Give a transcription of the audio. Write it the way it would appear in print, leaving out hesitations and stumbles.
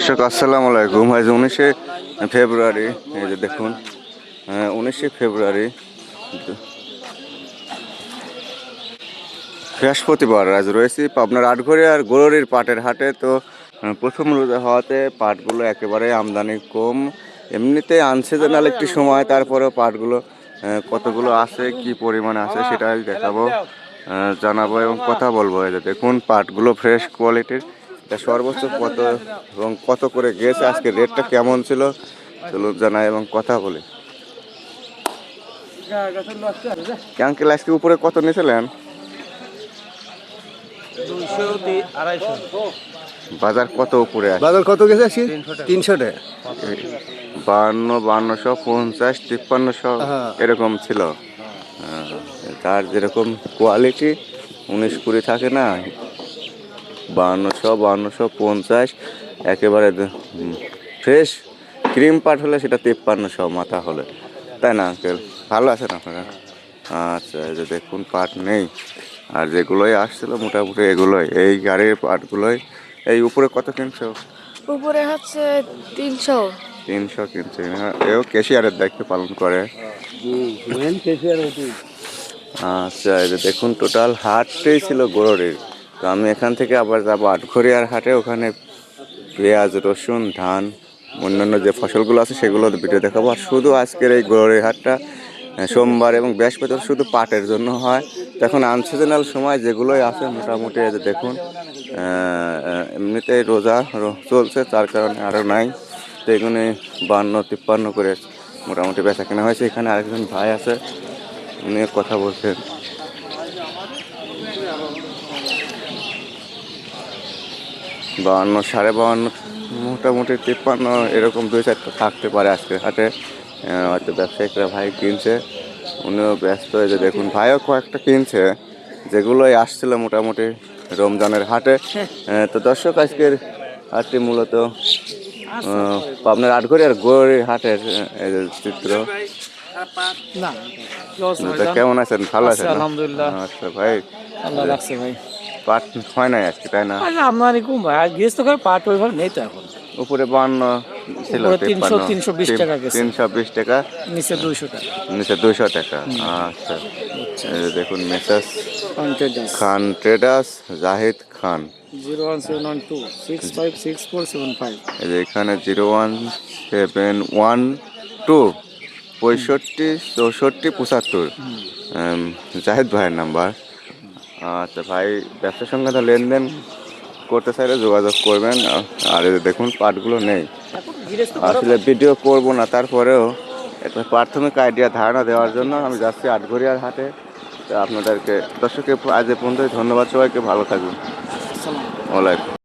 দর্শক আসসালামু আলাইকুম। আজ 19শে ফেব্রুয়ারি। এই যে দেখুন 19শে ফেব্রুয়ারি বৃহস্পতিবার। আজ রয়েছি পাবনার আটঘরিয়ার গোররির পাটের হাটে। তো প্রথম রোজা হওয়াতে পাটগুলো একেবারে আমদানি কম। এমনিতে আনসিজনাল একটি সময়, তারপরেও পাটগুলো কতগুলো আছে, কি পরিমাণে আছে সেটাই দেখাবো, জানাবো এবং কথা বলবো। এই যে দেখুন পাটগুলো ফ্রেশ কোয়ালিটির। সর্বোচ্চ কত এবং কত করে গেছে, আজকে রেটটা কেমন ছিল চলুন জানাই এবং কথা বলি। আঙ্কেল আজকে উপরে কত নিয়েছিলেন? বাজার কত উপরে আছে? বাজার কত গেছে? 300 টাকা। 5200, 50, 5300 এরকম ছিল। তার যেরকম কোয়ালিটি 19-20 থাকে না, 5200, 50 একেবারে ফ্রেশ ক্রিম পাট হলে সেটা 5300 মাথা হলে, তাই না আঙ্কেল? ভালো আছেন আপনারা? আচ্ছা, এই যে দেখুন পাট নেই, আর যেগুলোই আসছিল মোটামুটি এগুলোই, এই গাড়ির পাটগুলোই। এই উপরে কত কিনছো? উপরে হচ্ছে 300 কিনছে। এও ক্যাশিয়ারের দায়িত্ব পালন করে। আচ্ছা, এই যে দেখুন টোটাল হাটটাই ছিল গোররির। তো আমি এখান থেকে আবার যাবো আটঘরিয়ার হাটে, ওখানে পেঁয়াজ, রসুন, ধান, অন্যান্য যে ফসলগুলো আছে সেগুলো ভিডিও দেখাবো। আর শুধু আজকের এই গোররির হাটটা সোমবার এবং বৃহস্পতিবার শুধু পাটের জন্য হয়। তো এখন আনসিজনাল সময় যেগুলোই আছে মোটামুটি এই যে দেখুন এমনিতেই রোজা চলছে, তার কারণে আরও নাই। তো এগুলো 52-53 করে মোটামুটি বেচা কেনা হয়েছে। এখানে আরেকজন ভাই আছে, উনি কথা বলছেন। 52, 52.5, মোটামুটি 53 এরকম 2-4টা থাকতে পারে আজকে হাটে। হয়তো ব্যবসায়িকরা ভাই কিনছে, উনিও ব্যস্ত। এই যে দেখুন ভাইও কয়েকটা কিনছে, যেগুলোই আসছিল মোটামুটি রমজানের হাটে। তো দর্শক আজকের হাটটি মূলত আপনার আটঘরিয়ার গোররির হাটের চিত্র। কেমন আছেন? ভালো আছেন? আলহামদুলিল্লাহ। আচ্ছা ভাই, আল্লাহ রাখছে ভাই। পাট হয় নাই আজকে, তাই না? আপনার কম ভাই, আর গেছ তো করে পাট ওইভাবে নেই তো এখন। উপরে 52 ছিল, উপরে 320 টাকা গেছে। 320 টাকা, নিচে 200 টাকা। নিচে 200 টাকা। আচ্ছা, এই যে দেখুন মেসাস খান ট্রেডার্স, জাহিদ খান। 01712 656475। এই যে এখানে 01712 65 64 75, জাহিদ ভাইয়ের নাম্বার। আচ্ছা ভাই, ব্যবসার সঙ্গে তো লেনদেন করতে চাইলে যোগাযোগ করবেন। আর এই যে দেখুন পাটগুলো নেই, আসলে ভিডিও করব না, তারপরেও একটা প্রাথমিক আইডিয়া ধারণা দেওয়ার জন্য আমি যাচ্ছি আটঘরিয়ার হাটে। তো আপনাদেরকে দর্শকের আজ এ পর্যন্তই, ধন্যবাদ সবাইকে, ভালো থাকবেন। ওয়ালাইকুম।